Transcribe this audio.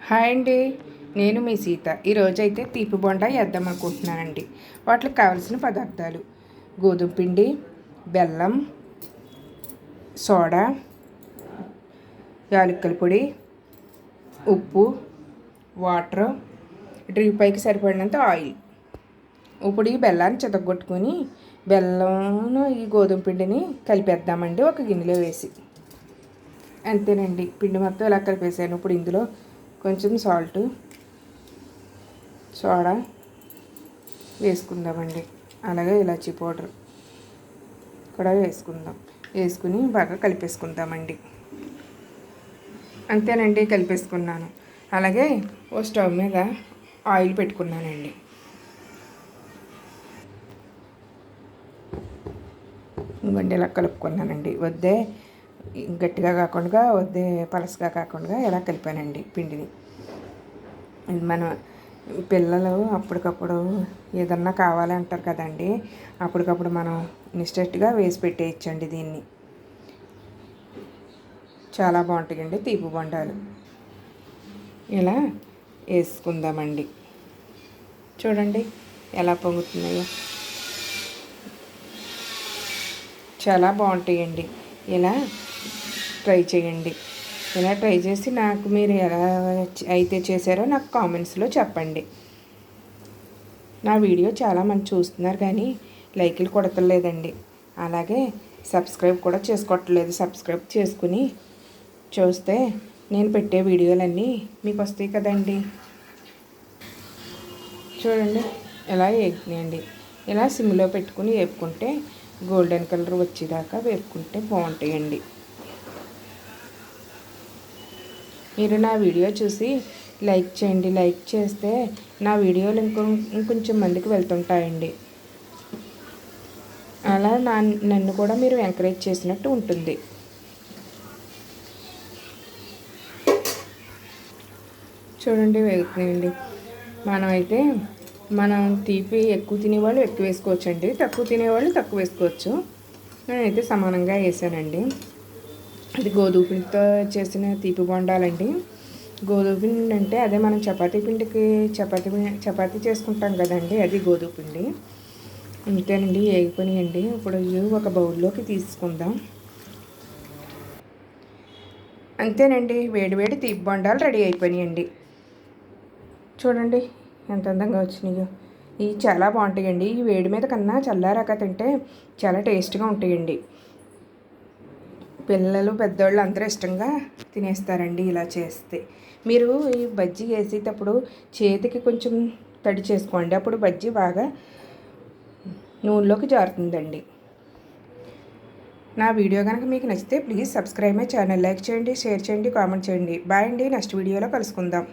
Hi అండి, నేను మీ సీత. ఈరోజైతే తీపి బొండా వేద్దాం అనుకుంటున్నానండి. వాటికి కావాల్సిన పదార్థాలు: గోధుమ పిండి, బెల్లం, సోడా, యాలకుల పొడి, ఉప్పు, వాటర్, డ్రీ పైకి సరిపడినంత ఆయిల్. ఇప్పుడు ఈ బెల్లాన్ని చితగొట్టుకొని బెల్లం ఈ గోధుమ పిండిని కలిపేద్దామండి ఒక గిన్నెలో వేసి. అంతేనండి, పిండి మొత్తం ఇలా కలిపేసాను. ఇప్పుడు ఇందులో కొంచెం సాల్ట్, సోడా వేసుకుందామండి. అలాగే ఇలాచీ పౌడర్ కూడా వేసుకుని బాగా కలిపేసుకుందామండి. అంతేనండి, కలిపేసుకున్నాను. అలాగే ఓ స్టవ్ మీద ఆయిల్ పెట్టుకున్నానండి. ఇవ్వండి, ఇలా కలుపుకున్నానండి. వద్దే గట్టిగా కాకుండా వద్దే పలసగా కాకుండా ఇలా కలిపానండి పిండిని. మన పిల్లలు అప్పటికప్పుడు ఏదన్నా కావాలంటారు కదండి, అప్పటికప్పుడు మనం ఇన్స్టెంట్గా వేసి పెట్టేయచ్చండి. దీన్ని చాలా బాగుంటాయండి తీపి బొండాలు. ఇలా వేసుకుందామండి. చూడండి ఎలా పొంగుతున్నాయో, చాలా బాగుంటాయండి. ఇలా ట్రై చేయండి. ఇలా ట్రై చేసి నాకు మీరు ఎలా అయితే చేశారో నాకు కామెంట్స్లో చెప్పండి. నా వీడియో చాలామంది చూస్తున్నారు కానీ లైకులు కొడతలేదండి. అలాగే సబ్స్క్రైబ్ కూడా చేసుకోవట్లేదు. సబ్స్క్రైబ్ చేసుకుని చూస్తే నేను పెట్టే వీడియోలన్నీ మీకు వస్తాయి కదండి. చూడండి ఎలా వేగుతున్నాయండి. ఇలా సిమ్లో పెట్టుకుని వేపుకుంటే గోల్డెన్ కలర్ వచ్చేదాకా వేపుకుంటే బాగుంటాయండి. మీరు నా వీడియో చూసి లైక్ చేయండి. లైక్ చేస్తే నా వీడియోలు ఇంకొంచెం మందికి వెళ్తుంటాయండి. అలా నన్ను కూడా మీరు ఎంకరేజ్ చేసినట్టు ఉంటుంది. చూడండి వేగుతున్నాయండి. మనం తీపి ఎక్కువ తినేవాళ్ళు ఎక్కువ వేసుకోవచ్చండి, తక్కువ తినేవాళ్ళు తక్కువ వేసుకోవచ్చు. నేనైతే సమానంగా వేసానండి. అది గోధుమ పిండితో చేసిన తీపి బొండాలండి. గోధుమ పిండి అంటే అదే మనం చపాతీ చేసుకుంటాం కదండి, అది గోధుమ పిండి. అంతేనండి, వేగిపోయినాయండి. ఇప్పుడు ఒక బౌల్లోకి తీసుకుందాం. అంతేనండి, వేడివేడి తీపి బొండాలు రెడీ అయిపోయినాయండి. చూడండి ఎంత అందంగా వచ్చినాయో. ఇవి చాలా బాగుంటాయండి. ఈ వేడి మీద కన్నా చల్లారాక తింటే చాలా టేస్ట్గా ఉంటాయండి. పిల్లలు పెద్దవాళ్ళు అందరూ ఇష్టంగా తినేస్తారండి ఇలా చేస్తే. మీరు ఈ బజ్జీ వేసేటప్పుడు చేతికి కొంచెం తడి చేసుకోండి, అప్పుడు బజ్జీ బాగా నూనెలోకి జారుతుందండి. నా వీడియో కనుక మీకు నచ్చితే please subscribe my channel. Like చేయండి, షేర్ చేయండి, కామెంట్ చేయండి. బాయ్ అండి, నెక్స్ట్ వీడియోలో కలుసుకుందాం.